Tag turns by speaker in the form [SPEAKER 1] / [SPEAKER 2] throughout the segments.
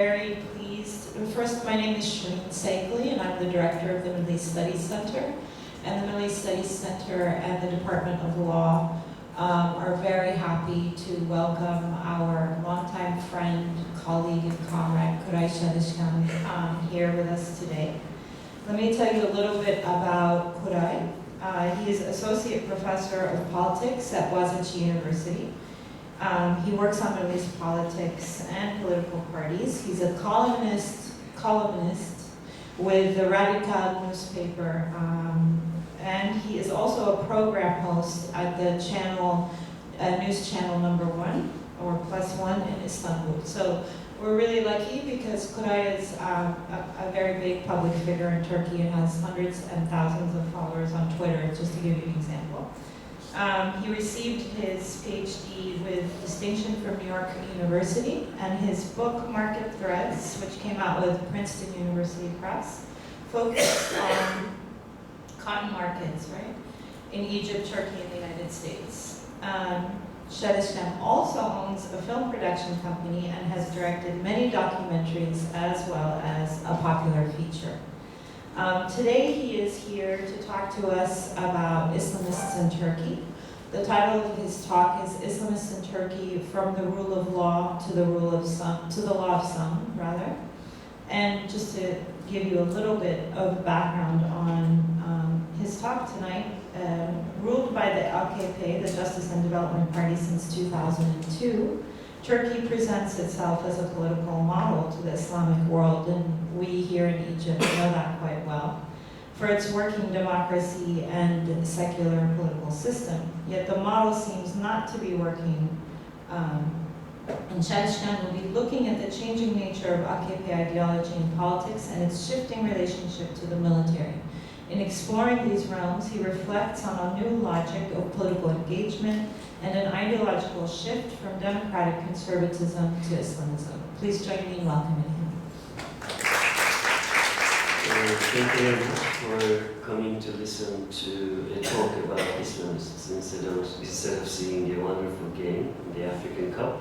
[SPEAKER 1] Very pleased. First, my name is Shireen Saigli, and I'm the director of the Middle East Studies Center. And the Middle East Studies Center and the Department of Law are very happy to welcome our longtime friend, colleague, and comrade, Koray Caliskan, here with us today. Let me tell you a little bit about Koray. He is Associate Professor of Politics at Boğaziçi University. He works on Middle East politics and political parties. He's a columnist with the Radical newspaper, and he is also a program host at the news channel #1 or +1 in Istanbul. So we're really lucky because Koray is a very big public figure in Turkey and has hundreds and thousands of followers on Twitter, just to give you an example. He received his PhD with distinction from New York University, and his book, Market Threads, which came out with Princeton University Press, focused on cotton markets, right, in Egypt, Turkey, and the United States. Caliskan also owns a film production company and has directed many documentaries as well as a popular feature. Today he is here to talk to us about Islamists in Turkey. The title of his talk is Islamists in Turkey: From the Rule of Law to the Law of Some, rather. And just to give you a little bit of background on his talk tonight, ruled by the AKP, the Justice and Development Party, since 2002, Turkey presents itself as a political model to the Islamic world, and we here in Egypt know that quite well, for its working democracy and secular political system. Yet the model seems not to be working, and Caliskan will be looking at the changing nature of AKP ideology in politics and its shifting relationship to the military. In exploring these realms, he reflects on a new logic of political engagement and an ideological shift from democratic conservatism to Islamism. Please join me in welcoming him.
[SPEAKER 2] Thank you very much for coming to listen to a talk about Islamists instead of seeing the wonderful game in the African Cup.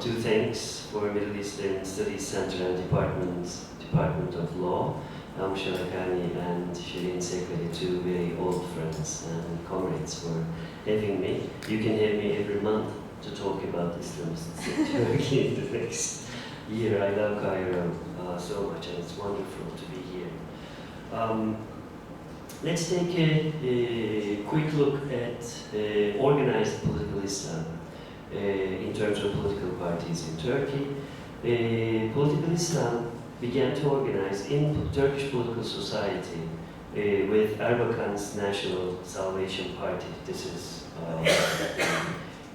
[SPEAKER 2] Two thanks for Middle Eastern Studies Center and Department of Law, Shalakani and Shireen Saigli, two very old friends and comrades, for having me. You can have me every month to talk about Islamists in Turkey in the next year. I love Cairo so much, and it's wonderful to be here. Let's take a quick look at organized political Islam in terms of political parties in Turkey. Political Islam began to organize in Turkish political society with Erbakan's National Salvation Party. This is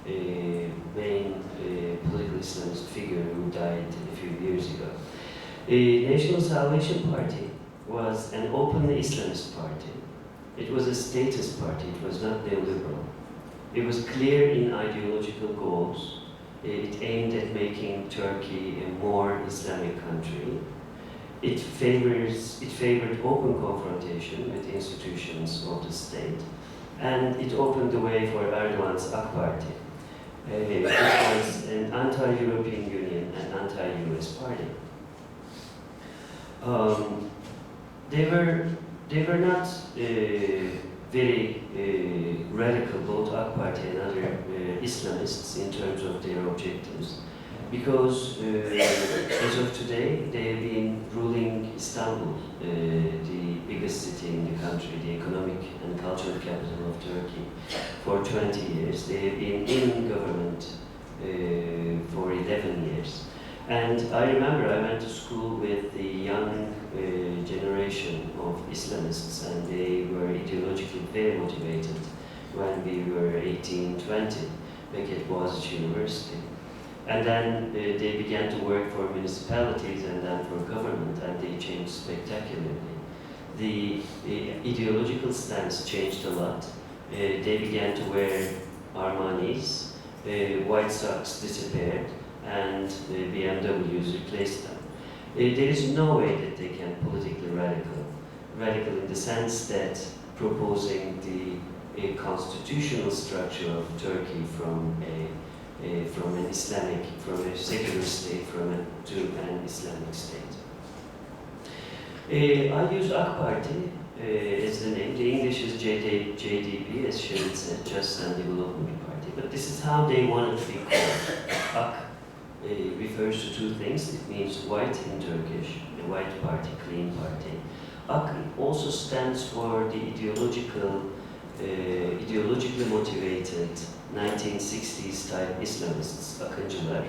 [SPEAKER 2] a main political Islamist figure who died a few years ago. The National Salvation Party was an open Islamist party. It was a status party, it was not neoliberal. It was clear in ideological goals. It aimed at making Turkey a more Islamic country. It favored open confrontation with institutions of the state, and it opened the way for Erdogan's AK Party. It was an anti-European Union and anti-US party. They were not very radical, both AK Party and other Islamists, in terms of their objectives, because as of today they have been ruling Istanbul, the biggest city in the country, the economic and cultural capital of Turkey, for 20 years. They have been in government for 11 years. And I remember I went to school with the young generation of Islamists, and they were ideologically very motivated when we were 18, 20, back at Boğaziçi University. And then they began to work for municipalities and then for government, and they changed spectacularly. The ideological stance changed a lot. They began to wear Armanis, White Sox disappeared, and BMWs replaced them. There is no way that they can politically radical in the sense that proposing the constitutional structure of Turkey from a from a secular state to an Islamic state. I use AK Party as the name. The English is JDP, as Sharon said, Just and Development Party. But this is how they wanted to be called. AK refers to two things. It means white in Turkish, a white party, clean party. AK also stands for the ideologically motivated 1960s type Islamists, Akıncılar.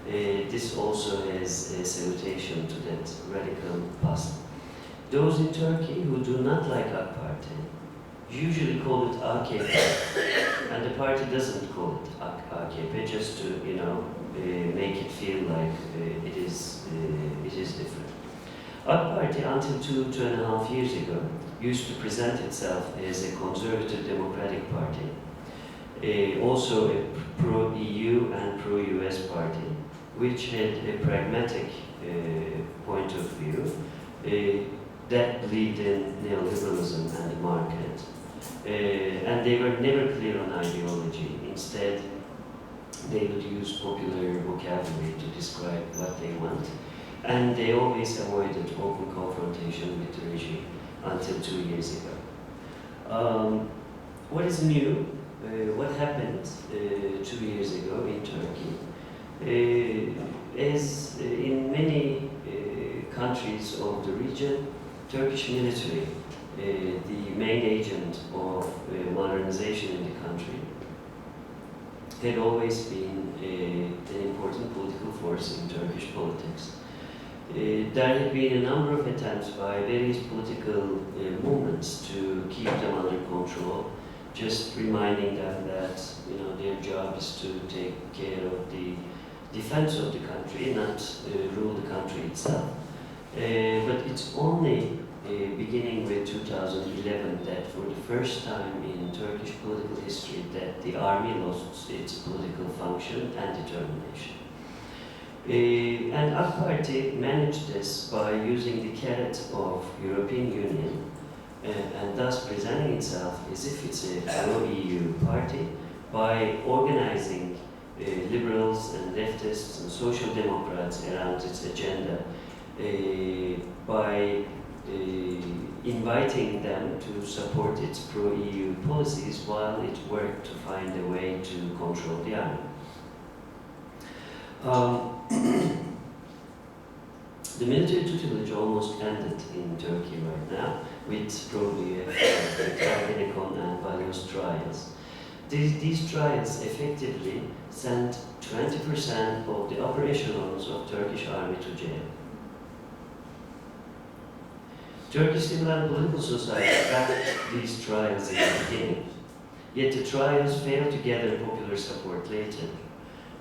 [SPEAKER 2] This also has a salutation to that radical past. Those in Turkey who do not like AK Party usually call it AKP, and the party doesn't call it AKP just to, make it feel like it is different. AK Party, until two and a half years ago, used to present itself as a conservative democratic party, also a pro-EU and pro-US party, which had a pragmatic point of view that believed in neoliberalism and the market. And they were never clear on ideology. Instead, they would use popular vocabulary to describe what they want. And they always avoided open confrontation with the regime until 2 years ago. What is new? What happened 2 years ago in Turkey? As in many countries of the region, Turkish military, the main agent of modernization in the country, had always been an important political force in Turkish politics. There had been a number of attempts by various political movements to keep them under control, just reminding them that their job is to take care of the defense of the country, not rule the country itself. But it's only beginning with 2011 that for the first time in Turkish political history that the army lost its political function and determination. And AK Party managed this by using the carrot of European Union and thus presenting itself as if it's a pro-EU party by organizing liberals and leftists and social democrats around its agenda by inviting them to support its pro-EU policies while it worked to find a way to control the army. The military tutelage almost ended in Turkey right now, with probably Ergenekon and Balyoz trials. These trials effectively sent 20% of the operationals of Turkish army to jail. Turkish civil and political society backed these trials in the beginning, yet the trials failed to gather popular support later,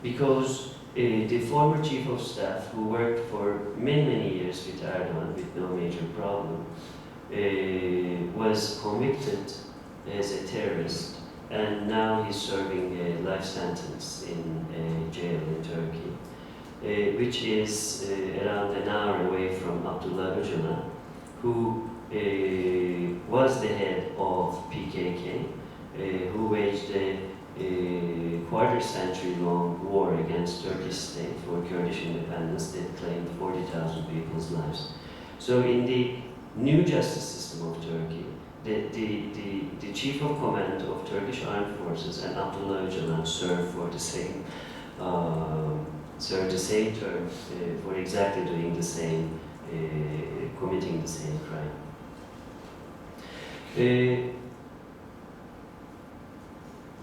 [SPEAKER 2] because the former chief of staff, who worked for many years with Erdogan with no major problem, was convicted as a terrorist, and now he's serving a life sentence in jail in Turkey, which is around an hour away from Abdullah Öcalan, who was the head of PKK, who waged a quarter-century-long war against Turkish state for Kurdish independence that claimed 40,000 people's lives. So in the new justice system of Turkey, the chief of command of Turkish armed forces and Abdullah Öcalan served for the same term for exactly doing the same, committing the same crime.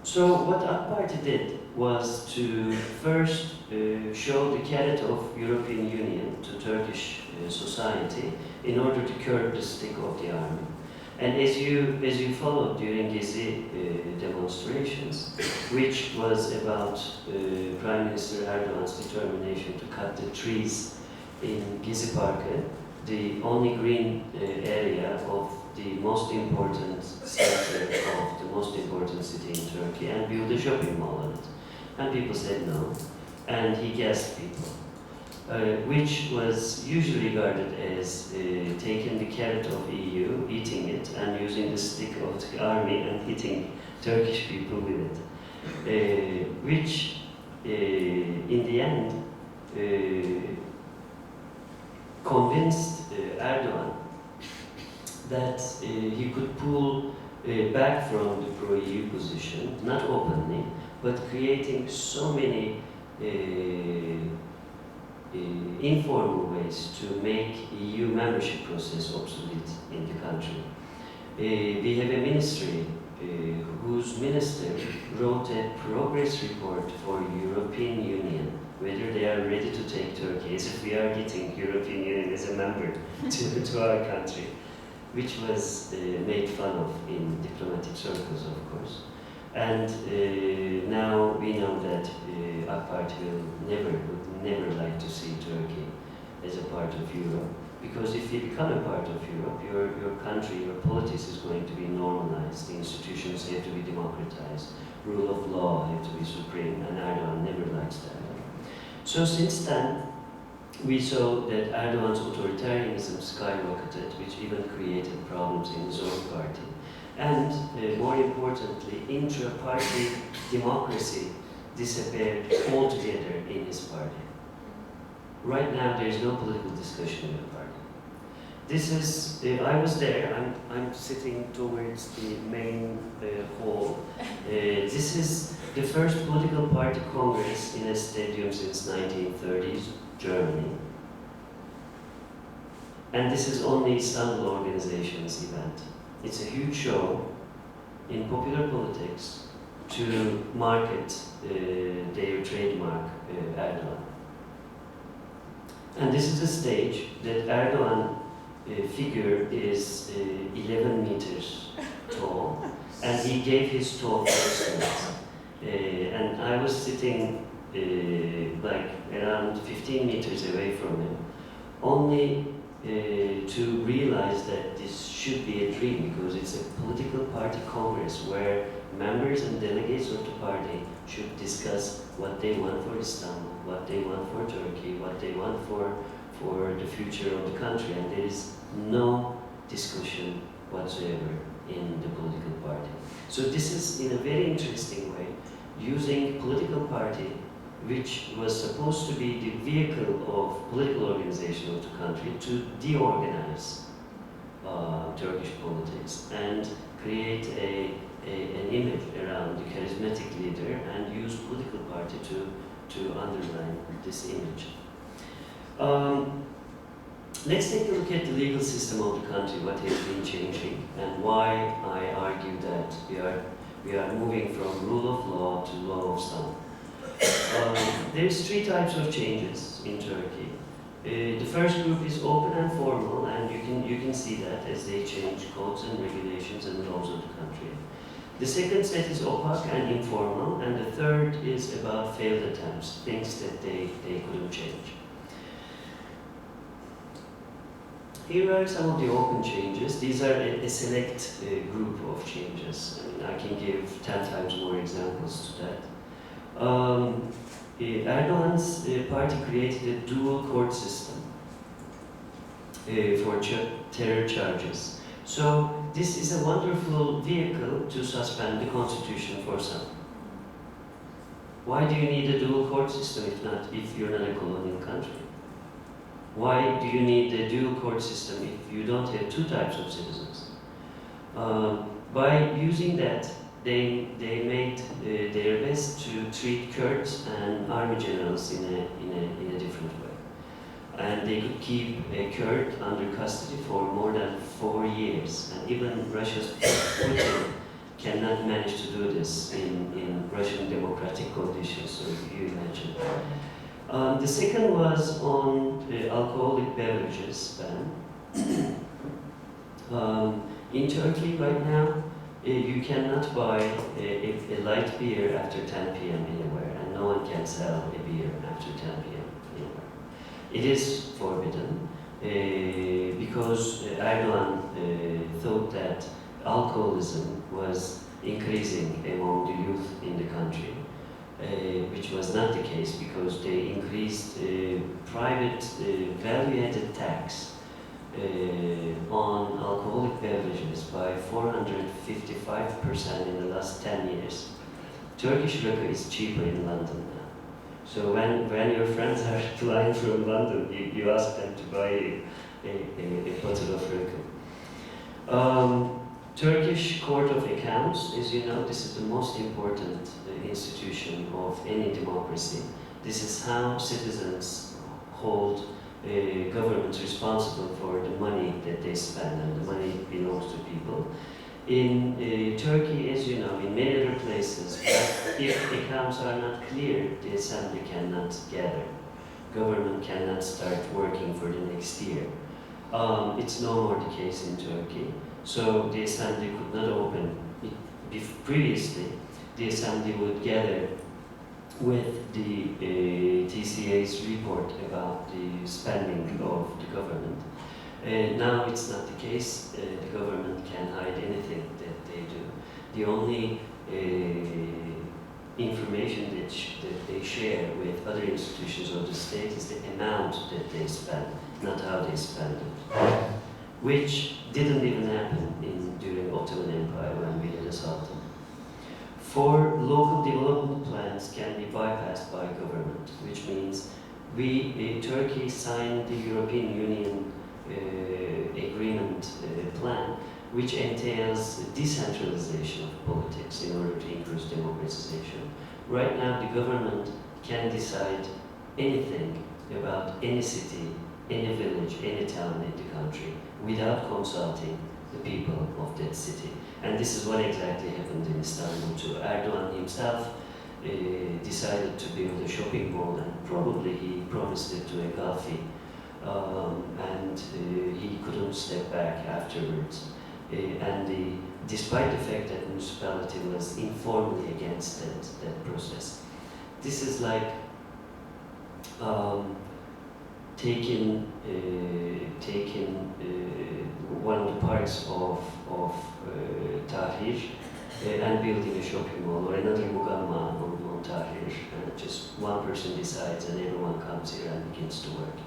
[SPEAKER 2] So what AK Party did was to first show the carrot of European Union to Turkish society in order to curb the stick of the army. And as you followed during Gezi demonstrations, which was about Prime Minister Erdogan's determination to cut the trees in Gezi Park, the only green area of the most important center of the most important city in Turkey, and build a shopping mall on it. And people said no, and he gassed people, which was usually regarded as taking the carrot of EU, eating it, and using the stick of the army and hitting Turkish people with it, which in the end, convinced Erdogan that he could pull back from the pro-EU position, not openly, but creating so many informal ways to make EU membership process obsolete in the country. We have a ministry whose minister wrote a progress report for European Union, whether they are ready to take Turkey, as if we are getting European Union as a member to our country, which was made fun of in diplomatic circles, of course. And now we know that AK Party would never like to see Turkey as a part of Europe, because if you become a part of Europe, your country, your politics is going to be normalized, the institutions have to be democratized, rule of law have to be supreme, and Erdogan never likes that. So since then, we saw that Erdogan's authoritarianism skyrocketed, which even created problems in his own party. And more importantly, intra-party democracy disappeared altogether in his party. Right now, there is no political discussion in the party. This is, I was there, I'm sitting towards the main hall. This is the first political party congress in a stadium since 1930s, Germany. And this is only Istanbul organization's event. It's a huge show in popular politics to market their trademark, Erdogan. And this is a stage that Erdogan figure is 11 meters tall, and he gave his talk first. And I was sitting like around 15 meters away from him, only to realize that this should be a dream, because it's a political party congress where members and delegates of the party should discuss what they want for Istanbul, what they want for Turkey, what they want for the future of the country, and there is no discussion whatsoever in the political party. So this is, in a very interesting way, using political party, which was supposed to be the vehicle of political organization of the country, to deorganize Turkish politics and create an image around the charismatic leader and use political party to underline this image. Let's take a look at the legal system of the country, what has been changing, and why I argue that we are moving from rule of law to law of Islam. There's three types of changes in Turkey. The first group is open and formal, and you can see that as they change codes and regulations and laws of the country. The second set is opaque and informal, and the third is about failed attempts, things that they couldn't change. Here are some of the open changes. These are a select group of changes. I mean, I can give 10 times more examples to that. Erdogan's party created a dual court system for terror charges. So this is a wonderful vehicle to suspend the constitution for some. Why do you need a dual court system if you're not a colonial country? Why do you need a dual court system if you don't have two types of citizens? By using that, they made their best to treat Kurds and army generals in a different way. And they could keep a Kurd under custody for more than 4 years. And even Russia's Putin cannot manage to do this in Russian democratic conditions, so you imagine. The second was on alcoholic beverages ban. In Turkey right now, you cannot buy a light beer after 10 p.m. anywhere, and no one can sell a beer after 10 p.m. anywhere. It is forbidden because Erdogan thought that alcoholism was increasing among the youth in the country, which was not the case because they increased private value-added tax on alcoholic beverages by 455% in the last 10 years. Turkish liquor is cheaper in London now. So when your friends are flying from London, you ask them to buy a bottle of rakı. Turkish Court of Accounts, as you know, this is the most important institution of any democracy. This is how citizens hold governments responsible for the money that they spend, and the money belongs to people. In Turkey, as you know, in many other places, if accounts are not clear, the assembly cannot gather. Government cannot start working for the next year. It's no more the case in Turkey. So the assembly could not open. Previously, the assembly would gather with the TCA's report about the spending of the government. Now it's not the case. The government can hide anything that they do. The only information that they share with other institutions of the state is the amount that they spend, not how they spend it, which didn't even happen during Ottoman Empire when we had a sultan. For local development plans can be bypassed by government, which means Turkey signed the European Union agreement plan, which entails decentralization of politics in order to increase democratization. Right now, the government can decide anything about any city, any village, any town in the country without consulting the people of that city. And this is what exactly happened in Istanbul too. Erdogan himself decided to build a shopping mall, and probably he promised it to a Gulfi, and he couldn't step back afterwards. Despite the fact that the municipality was informally against that process. This is like taking one of the parts of Tahrir and building a shopping mall, or another Mugamma on Tahrir, and just one person decides and everyone comes here and begins to work.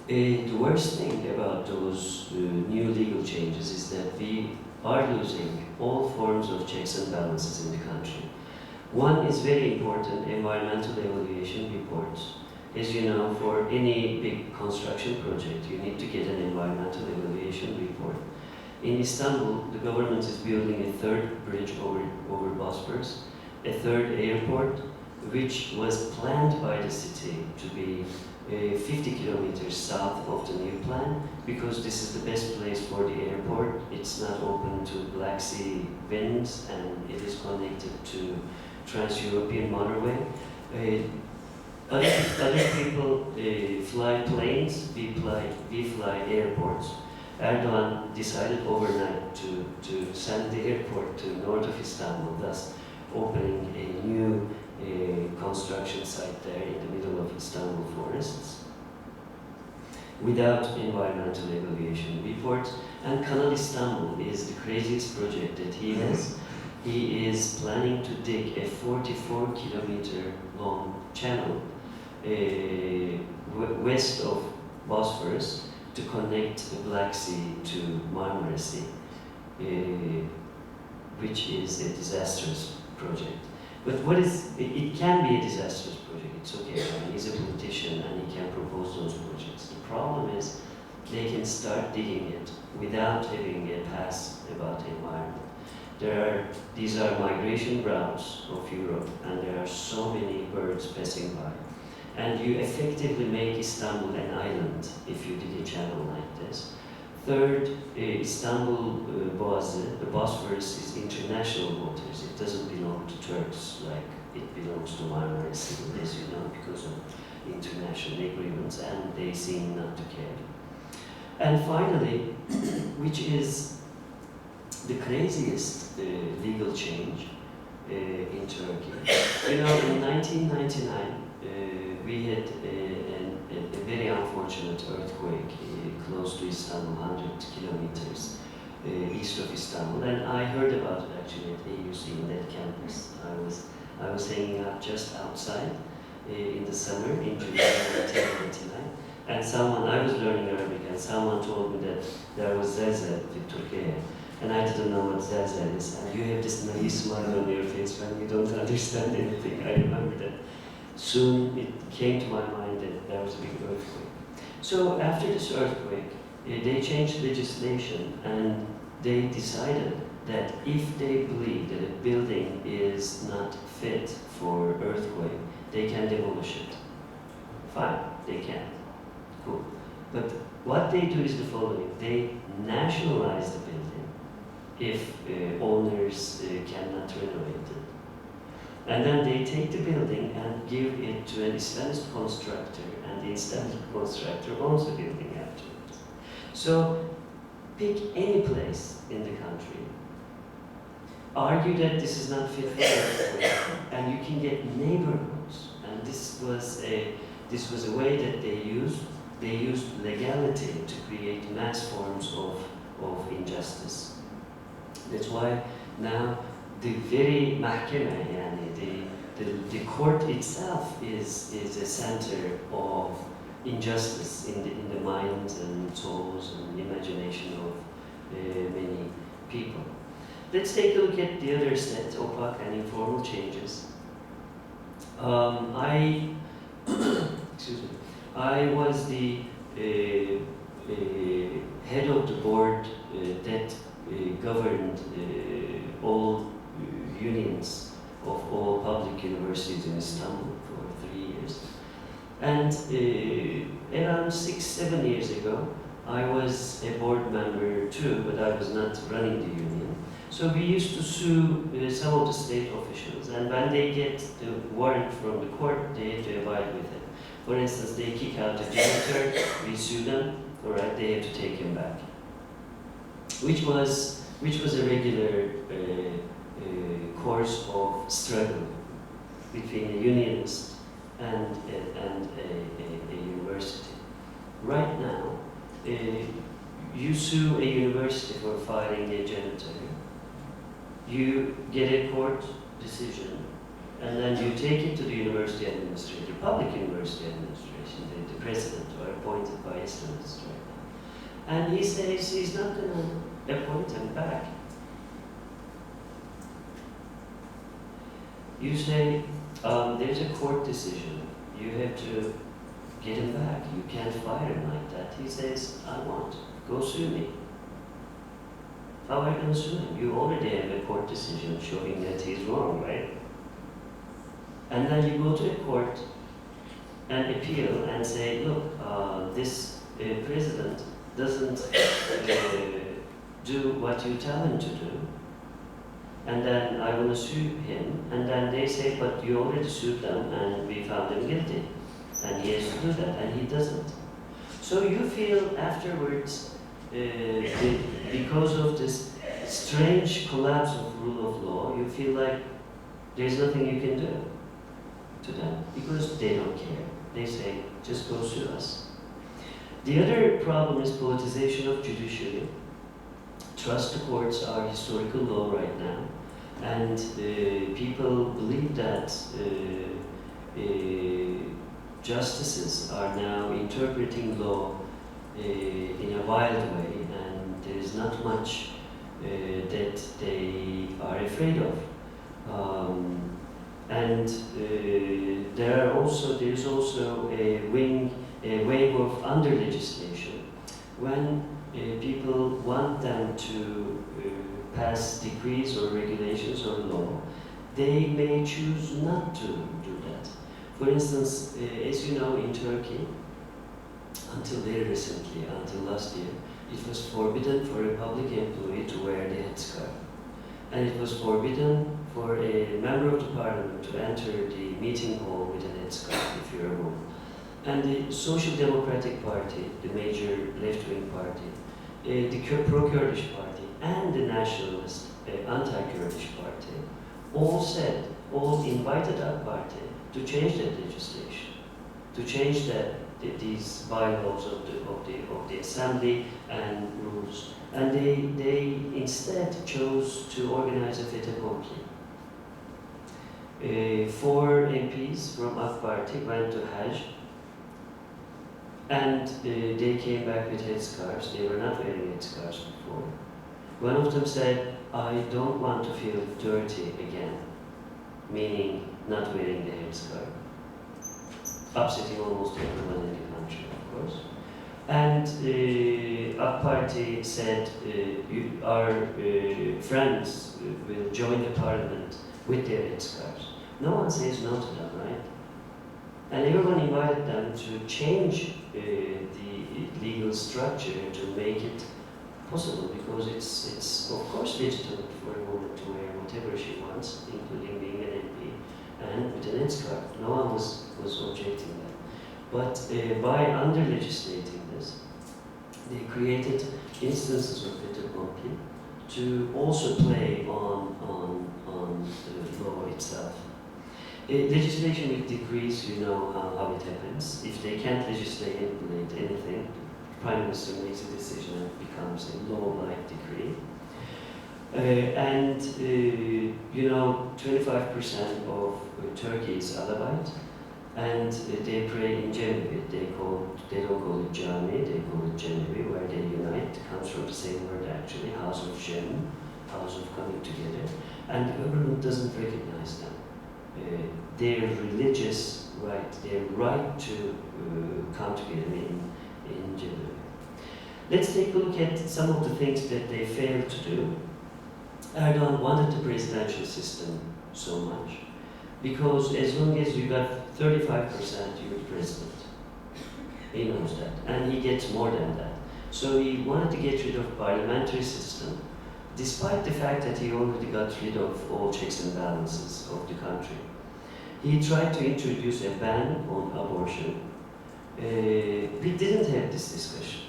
[SPEAKER 2] The worst thing about those new legal changes is that we are losing all forms of checks and balances in the country. One is very important, environmental evaluation reports. As you know, for any big construction project, you need to get an environmental evaluation report. In Istanbul, the government is building a third bridge over Bosphorus, a third airport, which was planned by the city to be 50 kilometers south of the new plan, because this is the best place for the airport. It's not open to Black Sea winds, and it is connected to Trans-European motorway. Other people fly planes, we fly airports. Erdogan decided overnight to send the airport to north of Istanbul, thus opening a new construction site there in the middle of Istanbul forests, without environmental evaluation reports. And Kanal Istanbul is the craziest project that he has. He is planning to dig a 44-kilometer long channel west of Bosphorus to connect the Black Sea to Marmara Sea, which is a disastrous project. But it can be a disastrous project, it's okay. I mean, he's a politician and he can propose those projects. The problem is they can start digging it without having a pass about the environment. These are migration routes of Europe, and there are so many birds passing by. And you effectively make Istanbul an island if you did a channel like this. Third, Istanbul Boğazı, the Bosphorus, is international waters. It doesn't belong to Turks like it belongs to Marmara Sea, as you know, because of international agreements, and they seem not to care. And finally, which is the craziest legal change in Turkey. You know, in 1999, we had a very unfortunate earthquake close to Istanbul, 100 kilometers east of Istanbul, and I heard about it actually at AUC in that campus. I was hanging out just outside in the summer in July 1999, and I was learning Arabic, and someone told me that there was Zeze with Turkey, And I didn't know what zelzele is. And you have this naive smile on your face when you don't understand anything. I remember that. Soon it came to my mind that there was a big earthquake. So after this earthquake, they changed legislation and they decided that if they believe that a building is not fit for earthquake, they can demolish it. Fine, they can. Cool. But what they do is the following. They nationalize the building if owners cannot renovate it. And then they take the building and give it to an Islamist constructor, and the Islamic constructor owns the building afterwards. So pick any place in the country, argue that this is not fit for earthquake, and you can get neighborhoods. And this was a way that they used. They used legality to create mass forms of injustice. That's why now the very mahkeme, the court itself is a center of injustice in the minds and souls and imagination of many people. Let's take a look at the other set, opaque and informal changes. I was the head of the board that governed all unions of all public universities in Istanbul for 3 years. And around 6-7 years ago, I was a board member too, but I was not running the union. So we used to sue some of the state officials, and when they get the warrant from the court, they have to abide with it. For instance, they kick out the janitor, we sue them, all right, they have to take him back. Which was a regular course of struggle between a unionist and a university. Right now, you sue a university for firing a janitor, you get a court decision, and then you take it to the university administrator, public university administration, the president, or appointed by Islamists right now. And he says he's not going to appoint him back. You say, there's a court decision, you have to get him back, you can't fire him like that. He says, I won't, go sue me. How are you going to sue him? You already have a court decision showing that he's wrong, right? And then you go to a court and appeal and say, look, this president doesn't do what you tell him to do. And then I want to sue him. And then they say, but you already sued them and we found him guilty. And he has to do that, and he doesn't. So you feel afterwards, because of this strange collapse of rule of law, you feel like there's nothing you can do to them, because they don't care. They say, just go sue us. The other problem is politicization of judiciary. Trust the courts are historical law right now, and people believe that justices are now interpreting law in a wild way, and there is not much that they are afraid of. There is also a wave of under legislation. When people want them to pass decrees or regulations or law, they may choose not to do that. For instance, as you know, in Turkey, until very recently, until last year, it was forbidden for a public employee to wear the headscarf. And it was forbidden for a member of the parliament to enter the meeting hall with an headscarf if you're a woman. And the Social Democratic Party, the major left-wing party, the pro-Kurdish party, and the nationalist anti-Kurdish party, all invited our party to change that legislation, to change these bylaws of the assembly and rules. And they instead chose to organize a fait accompli. 4 MPs from our party went to Hajj, and they came back with headscarves. They were not wearing headscarves before. One of them said, I don't want to feel dirty again, meaning not wearing the headscarf. Upsetting almost everyone in the country, of course. And AK Party said, our friends will join the parliament with their headscarves. No one says no to them, right? And everyone invited them to change the legal structure to make it possible, because it's of course legitimate for a woman to wear whatever she wants, including being an MP, and with an headscarf. No one was objecting that. But by under-legislating this, they created instances of it remotely to also play on the law itself. Legislation with decrees, you know how it happens. If they can't legislate anything, the Prime Minister makes a decision and it becomes a law-like decree. You know, 25% of Turkey is Alawite, and they pray in Cemevit. They don't call it Cami, they call it Cemevi, where they unite. It comes from the same word actually, house of Cem, house of coming together. And the government doesn't recognize them. Their religious right, their right to come together in Cemevi. Let's take a look at some of the things that they failed to do. Erdogan wanted the presidential system so much because as long as you got 35%, you're the president. He knows that, and he gets more than that. So he wanted to get rid of parliamentary system, despite the fact that he already got rid of all checks and balances of the country. He tried to introduce a ban on abortion. We didn't have this discussion.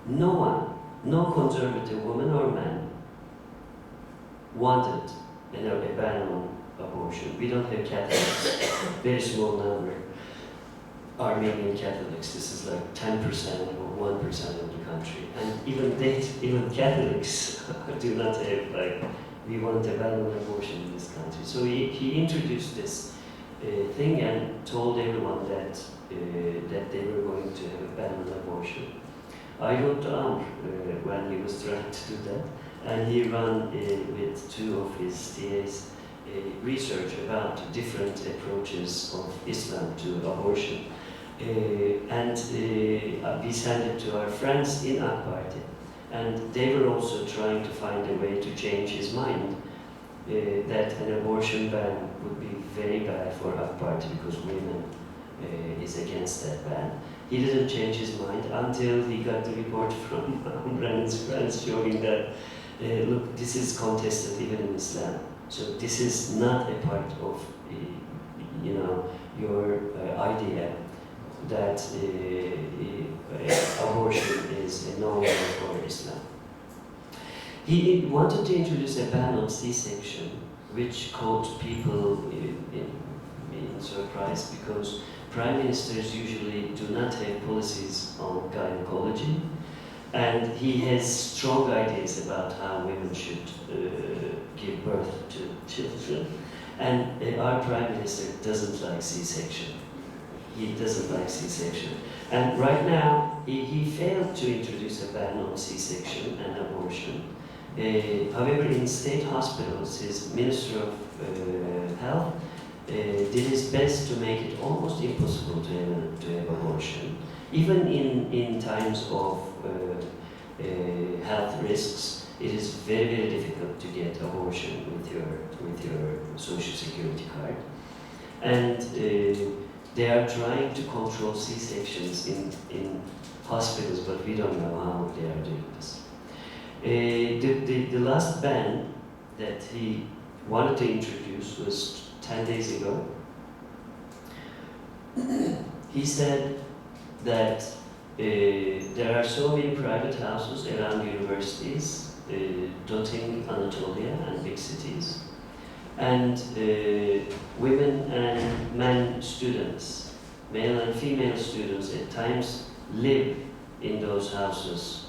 [SPEAKER 2] No one, no conservative woman or man wanted a ban on abortion. We don't have Catholics, very small number. Armenian Catholics, this is like 10% or 1% of the country. And even Catholics do not have, like, we want a ban on abortion in this country. So he introduced this thing and told everyone that they were going to have a ban on abortion. I wrote down when he was trying to do that, and he ran with two of his TAs research about different approaches of Islam to abortion. We sent it to our friends in AK Party, and they were also trying to find a way to change his mind that an abortion ban would be very bad for AK Party because women is against that ban. He didn't change his mind until he got the report from Brandon's friends showing that, look, this is contested even in Islam. So this is not a part of, your idea that abortion is a no-no for Islam. He wanted to introduce a ban on C-section, which caught people in surprise because prime ministers usually do not have policies on gynecology, and he has strong ideas about how women should give birth to children. And our prime minister doesn't like C-section. He doesn't like C-section. And right now, he failed to introduce a ban on C-section and abortion. However, in state hospitals, his Minister of Health did his best to make it almost impossible to have abortion. Even in times of health risks, it is very, very difficult to get abortion with your social security card. And they are trying to control C-sections in hospitals, but we don't know how they are doing this. The last ban that he wanted to introduce was 10 days ago. He said that there are so many private houses around universities, dotting Anatolia and big cities. And women and men students, male and female students, at times live in those houses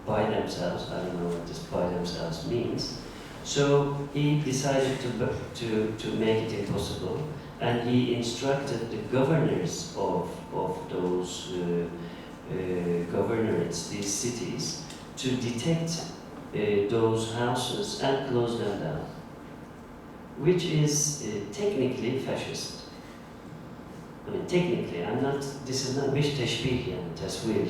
[SPEAKER 2] by themselves. I don't know what this by themselves means. So he decided to make it impossible, and he instructed the governors of those governorates, these cities, to detect those houses and close them down, which is technically fascist. I mean, technically, this is not wish teşbih yani, tasvir.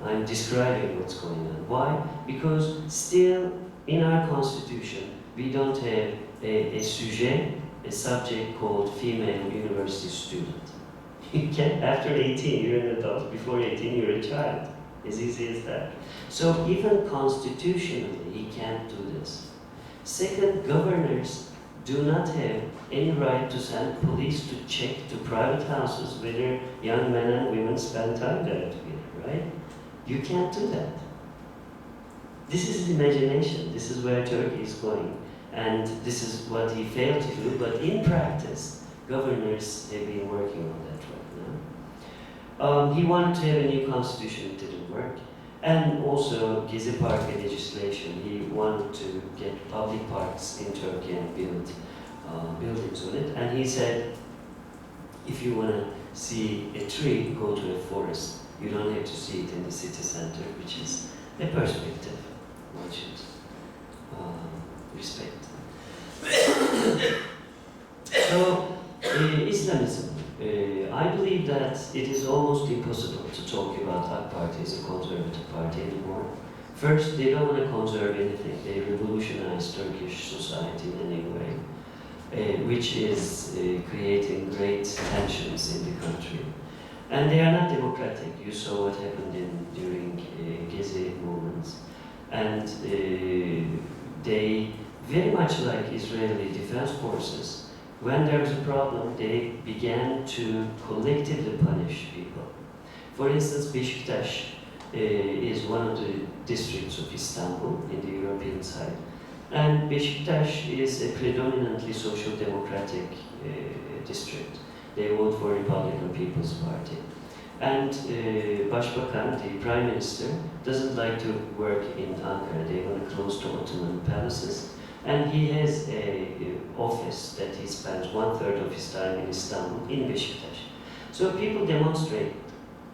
[SPEAKER 2] I'm describing what's going on. Why? Because still in our constitution, we don't have a sujet, a subject called female university student. You can, after 18, you're an adult. Before 18, you're a child. As easy as that. So even constitutionally, he can't do this. Second, governors do not have any right to send police to check to private houses whether young men and women spend time there together, right? You can't do that. This is imagination. This is where Turkey is going. And this is what he failed to do. But in practice, governors have been working on that right now. He wanted to have a new constitution. It didn't work. And also, Gezi Park legislation. He wanted to get public parks in Turkey and build buildings on it. And he said, if you want to see a tree, go to a forest. You don't have to see it in the city center, which is a perspective one should respect. So, Islamism. I believe that it is almost impossible to talk about AK Party as a conservative party anymore. First, they don't want to conserve anything. They revolutionize Turkish society in any way, which is creating great tensions in the country. And they are not democratic. You saw what happened during Gezi movements. And they, very much like Israeli defense forces, when there was a problem, they began to collectively punish people. For instance, Beşiktaş is one of the districts of Istanbul in the European side. And Beşiktaş is a predominantly social democratic district. They vote for Republican People's Party. And Başbakan, the Prime Minister, doesn't like to work in Ankara. They want to close to Ottoman palaces. And he has an office that he spends 1/3 of his time in Istanbul, in Beşiktaş. So people demonstrate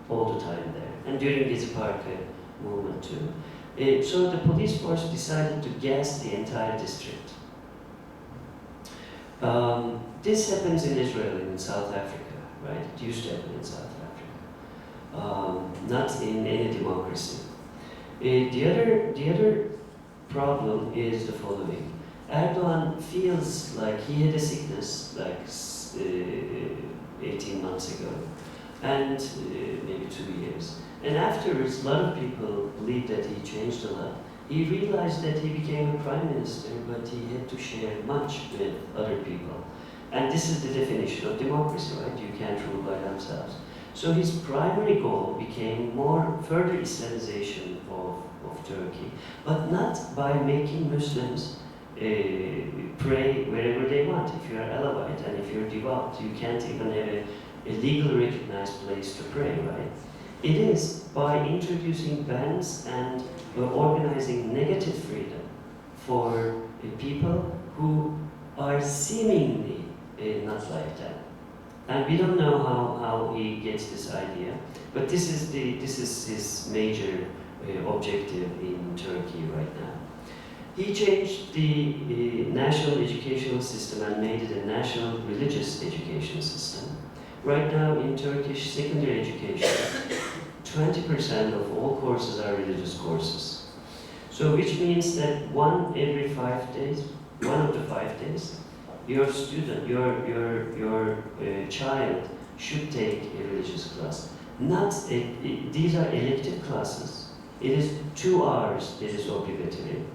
[SPEAKER 2] all the time there, and during Gezi Park movement too. So the police force decided to gas the entire district. This happens in Israel and in South Africa, right? It used to happen in South Africa. Not in any democracy. The other problem is the following. Erdogan feels like he had a sickness like 18 months ago, and maybe 2 years. And afterwards, a lot of people believe that he changed a lot. He realized that he became a prime minister, but he had to share much with other people. And this is the definition of democracy, right? You can't rule by themselves. So his primary goal became more further Islamization of Turkey, but not by making Muslims pray wherever they want. If you are Alawite and if you're devout, you can't even have a legally recognized place to pray, right? It is by introducing bans and organizing negative freedom for people who are seemingly not like that. And we don't know how he gets this idea, but this is his major objective in Turkey right now. He changed the national educational system and made it a national religious education system. Right now in Turkish secondary education, 20% of all courses are religious courses. So which means that one of the 5 days, your student, your child should take a religious class. These are elective classes. It is 2 hours that is obligatory.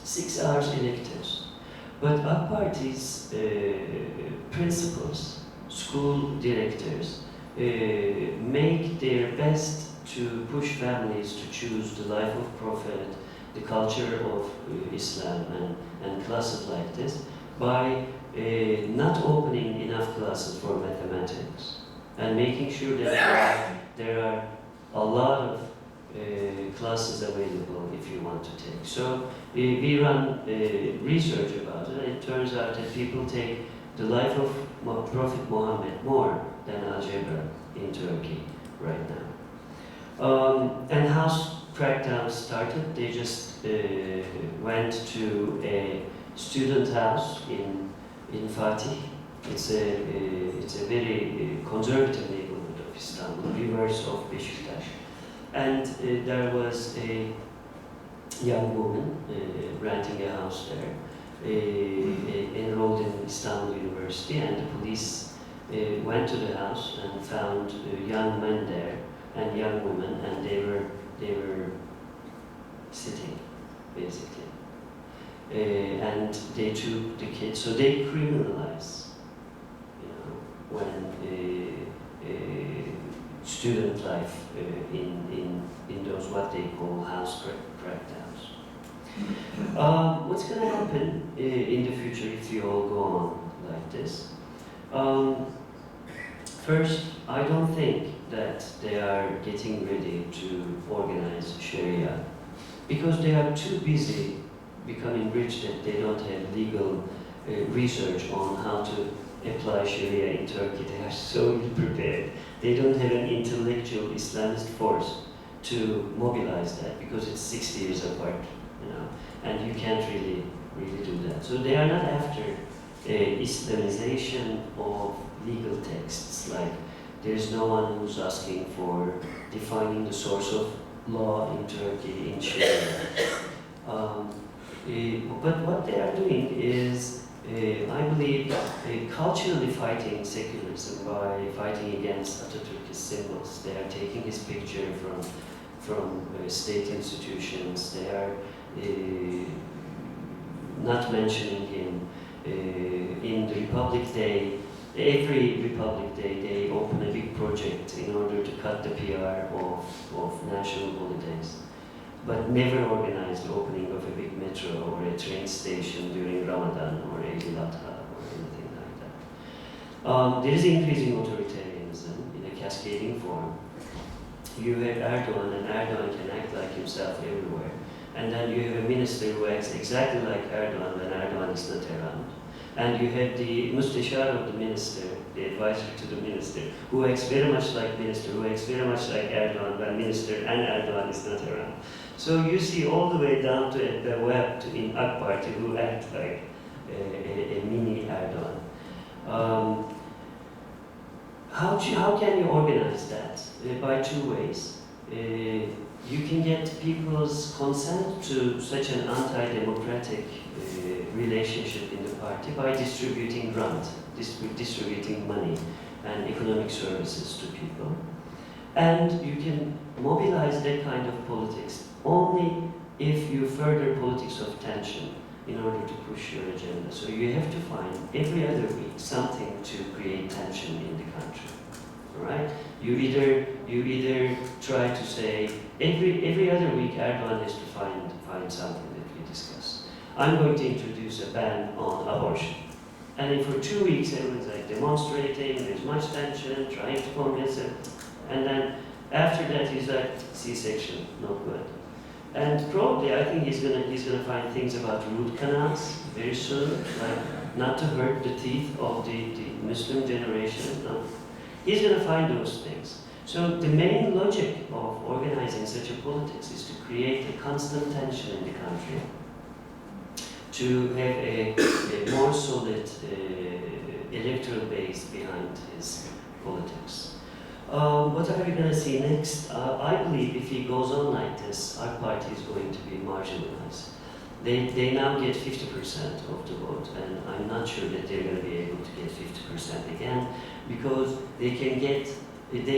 [SPEAKER 2] 6 hours electives. But AK Party's principals, school directors, make their best to push families to choose the life of Prophet, the culture of Islam, and classes like this by not opening enough classes for mathematics and making sure that there are a lot of classes available if you want to take. So we run research about it, and it turns out that people take the life of Prophet Muhammad more than algebra in Turkey right now. And house crackdown started, they just went to a student house in Fatih. It's a very conservative neighborhood of Istanbul, reverse of Beşiktaş. And there was a young woman renting a house there, enrolled in Istanbul University, and the police went to the house and found young men there and young women, and they were sitting, basically. And they took the kids, so they criminalize, when student life in those what they call house crackdowns. What's going to happen in the future if you all go on like this? First, I don't think that they are getting ready to organize Sharia because they are too busy becoming rich that they don't have legal research on how to apply Sharia in Turkey. They are so ill-prepared. They don't have an intellectual Islamist force to mobilize that because it's 60 years apart, and you can't really do that. So they are not after Islamization of legal texts. Like there's no one who's asking for defining the source of law in Turkey in Sharia. But what they are doing is, I believe, culturally fighting secularism by fighting against Atatürk's symbols. They are taking his picture from state institutions. They are not mentioning him. In the Republic Day, every Republic Day, they open a big project in order to cut the PR of national holidays, but never organized the opening of a big metro or a train station during Ramadan or Eid al-Adha or anything like that. There is increasing authoritarianism in a cascading form. You have Erdogan, and Erdogan can act like himself everywhere. And then you have a minister who acts exactly like Erdogan when Erdogan is not around. And you have the mustashar of the minister, the advisor to the minister, who acts very much like minister, who acts very much like Erdogan when minister and Erdogan is not around. So you see all the way down to the web in AK Party who act like a mini Erdogan. How can you organize that? By two ways. You can get people's consent to such an anti-democratic relationship in the party by distributing grant, distributing money and economic services to people. And you can mobilize that kind of politics only if you further politics of tension in order to push your agenda. So you have to find every other week something to create tension in the country. All right? You either try to say every other week Erdogan has to find something that we discuss. I'm going to introduce a ban on abortion. And then for 2 weeks everyone's like demonstrating, there's much tension, trying to convince him. And then after that he's like, C-section, not good. And probably I think he's gonna find things about root canals very soon, like not to hurt the teeth of the Muslim generation. No. He's gonna find those things. So the main logic of organizing such a politics is to create a constant tension in the country, to have a more solid electoral base behind his politics. What are we going to see next? I believe if he goes on like this, our party is going to be marginalized. They now get 50% of the vote, and I'm not sure that they're going to be able to get 50% again, because they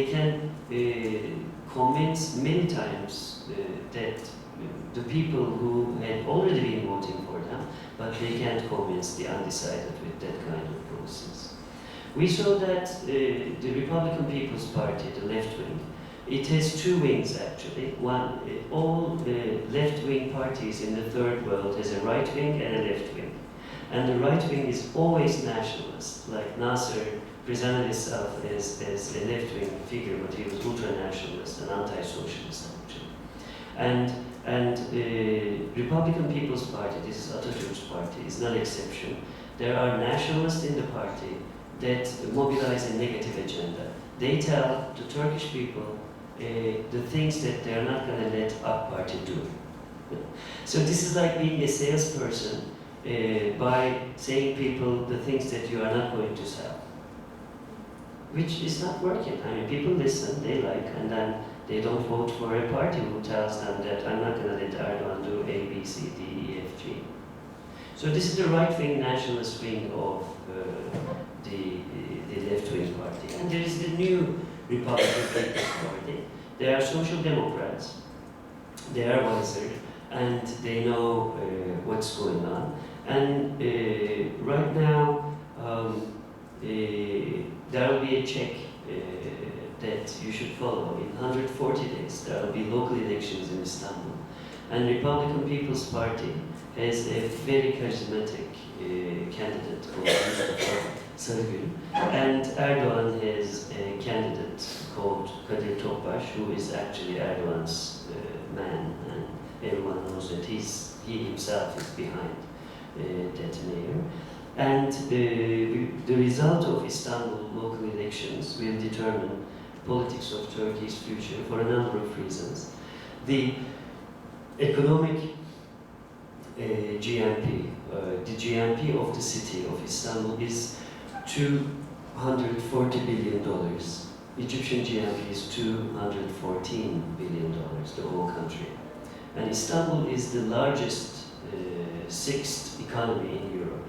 [SPEAKER 2] can convince many times that the people who had already been voting for them, but they can't convince the undecided with that kind of process. We saw that the Republican People's Party, the left wing, it has two wings actually. One, all the left-wing parties in the third world has a right wing and a left wing. And the right wing is always nationalist, like Nasser presented himself as a left-wing figure, but he was ultra-nationalist and anti-socialist actually. And the Republican People's Party, this is Atatürk's party, is no exception. There are nationalists in the party that mobilize a negative agenda. They tell the Turkish people the things that they're not going to let AK Party do. So this is like being a salesperson by saying people the things that you are not going to sell, which is not working. I mean, people listen, they like, and then they don't vote for a party who tells them that I'm not going to let Erdogan do A, B, C, D, E, F, G. So this is the right-wing nationalist wing of the left-wing party. And there is the new Republican People's Party. They are social democrats. They are wiser, and they know what's going on. And right now, there will be a check that you should follow. In 140 days, there will be local elections in Istanbul. And Republican People's Party has a very charismatic candidate called Sarıgül. And Erdogan has a candidate called Kadir Topbaş, who is actually Erdogan's man. And everyone knows that he himself is behind that mayor. And the result of Istanbul local elections will determine politics of Turkey's future for a number of reasons. The economic GNP, the GNP of the city of Istanbul is $240 billion. Egyptian GNP is $214 billion, the whole country. And Istanbul is the largest sixth economy in Europe.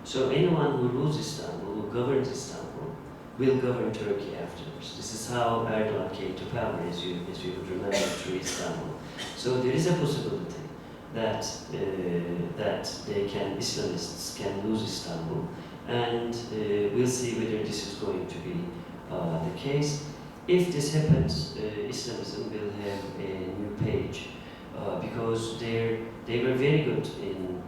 [SPEAKER 2] So anyone who rules Istanbul, who governs Istanbul, will govern Turkey afterwards. This is how Erdogan came to power, as you would remember, through Istanbul. So there is a possibility that Islamists can lose Istanbul, and we'll see whether this is going to be the case. If this happens, Islamism will have a new page because they were very good in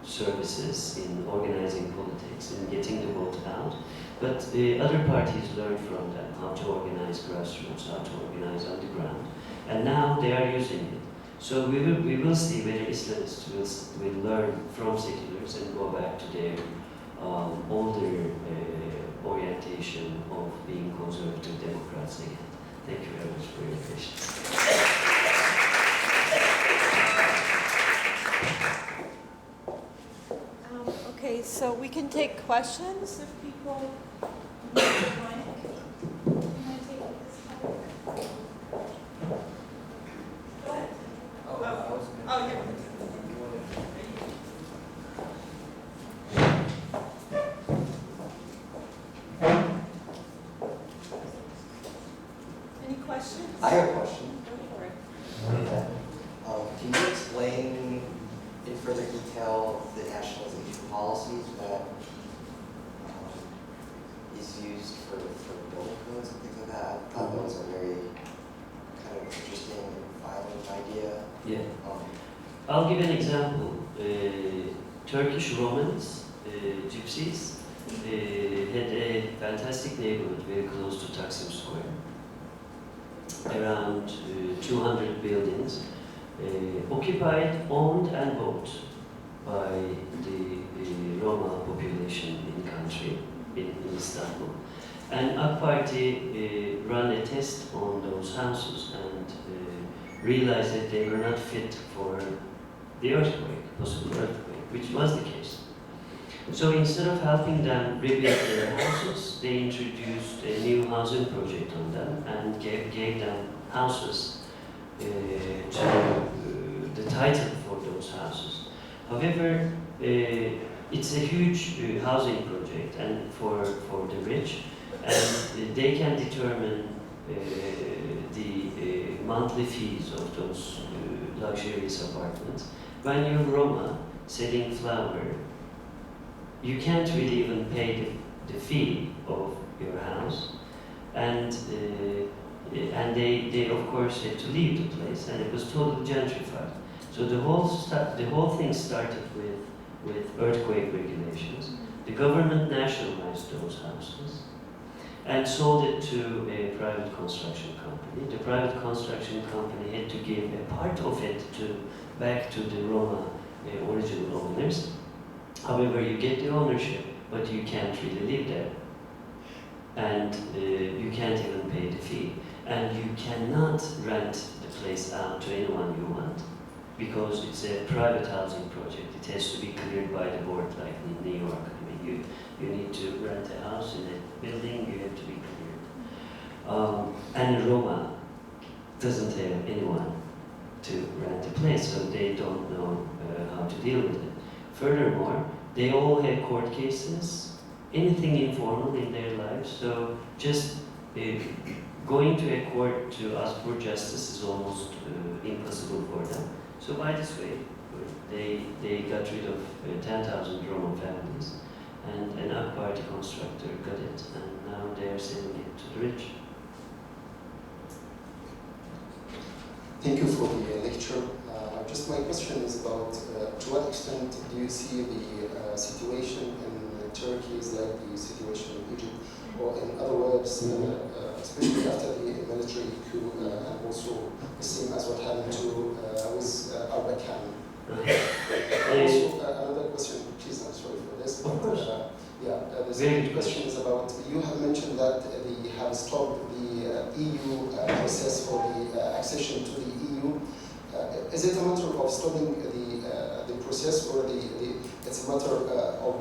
[SPEAKER 2] services, in organizing politics, in getting the vote out. But other parties learned from them how to organize grassroots, how to organize on the ground, and now they are using it. So we will see whether Islamists will learn from seculars and go back to their older orientation of being conservative Democrats again. Thank you very much for your patience.
[SPEAKER 1] Okay, so we can take questions if people need the mic. Can I take this mic? Go ahead. Oh, yeah. Any questions?
[SPEAKER 3] I have a question.
[SPEAKER 1] Go for it.
[SPEAKER 3] Can you explain in further detail the nationalization policies that is used for building codes and things like that? I thought that was a very kind of interesting and violent idea.
[SPEAKER 2] Yeah. I'll give an example. Turkish Romans, gypsies, had a fantastic neighborhood very close to Taksim Square. Around 200 buildings, occupied, owned and bought by the Roma population in the country, in Istanbul. And AK Party ran a test on those houses and realized that they were not fit for the earthquake, possible earthquake, which was the case. So instead of helping them rebuild their houses, they introduced a new housing project on them and gave them houses to the title for those houses. However, it's a huge housing project and for the rich, and they can determine the monthly fees of those luxurious apartments. When you're Roma selling flour, you can't really even pay the fee of your house, and they of course had to leave the place, and it was totally gentrified. So the whole thing started with earthquake regulations. The government nationalized those houses and sold it to a private construction company. The private construction company had to give a part of it back to the Roma original owners. However, you get the ownership, but you can't really live there. And you can't even pay the fee. and you cannot rent the place out to anyone you want, because it's a private housing project. It has to be cleared by the board, like in New York. I mean, you need to rent a house in a building, you have to be cleared. And Roma doesn't have anyone to rent a place, so they don't know how to deal with it. Furthermore, they all have court cases, anything informal in their lives, so just going to a court to ask for justice is almost impossible for them. So by this way, they got rid of 10,000 Roma families, and an Akbarti constructor got it, and now they are selling it to the rich.
[SPEAKER 4] Thank you for the lecture. Just my question is about to what extent do you see the situation in Turkey is like the situation in Egypt, or in other words, especially after the military coup, and also the same as what happened to with Arbakan. Also, another question, please, I'm sorry for this.
[SPEAKER 2] Of course.
[SPEAKER 4] The second question is about, you have mentioned that they have stopped the EU process for the accession to the EU. Is it a matter of stopping the process, or it's a matter of,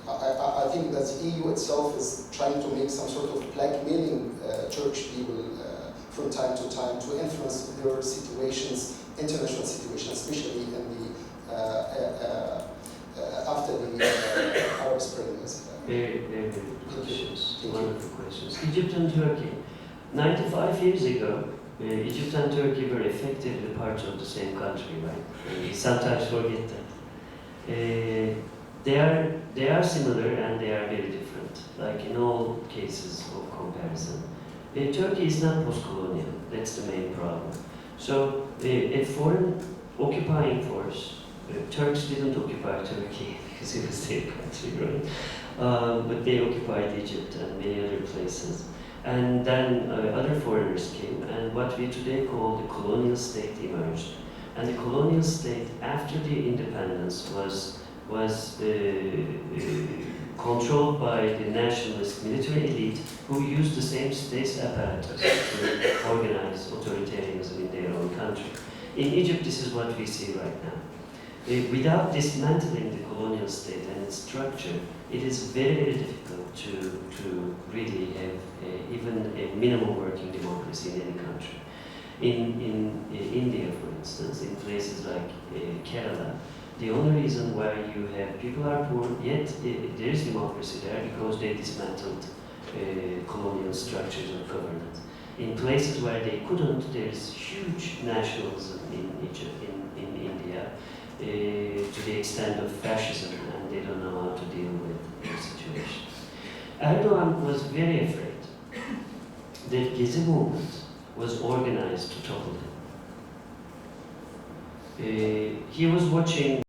[SPEAKER 4] I think that the EU itself is trying to make some sort of blackmailing Turkish people from time to time to influence their situations, international situations, especially in the after the Arab Spring.
[SPEAKER 2] Very good questions. Wonderful questions. Egypt and Turkey. 95 years ago, Egypt and Turkey were effectively parts of the same country, right? We sometimes forget that. They are similar and they are very different, like in all cases of comparison. Turkey is not post-colonial. That's the main problem. So a foreign occupying force, Turks didn't occupy Turkey because it was their country, right? But they occupied Egypt and many other places. And then other foreigners came, and what we today call the colonial state emerged. And the colonial state, after the independence, was controlled by the nationalist military elite, who used the same state apparatus to organize authoritarianism in their own country. In Egypt, this is what we see right now. Without dismantling the colonial state and its structure, it is very, very difficult to really have even a minimal working democracy in any country. In India, for instance, in places like Kerala, the only reason why you have people are poor, yet there is democracy there, because they dismantled colonial structures of governance. In places where they couldn't, there is huge nationalism in Egypt, in India, to the extent of fascism, and they don't know how to deal with the situation. Erdogan was very afraid that Gezi movement was organized to topple him. He was watching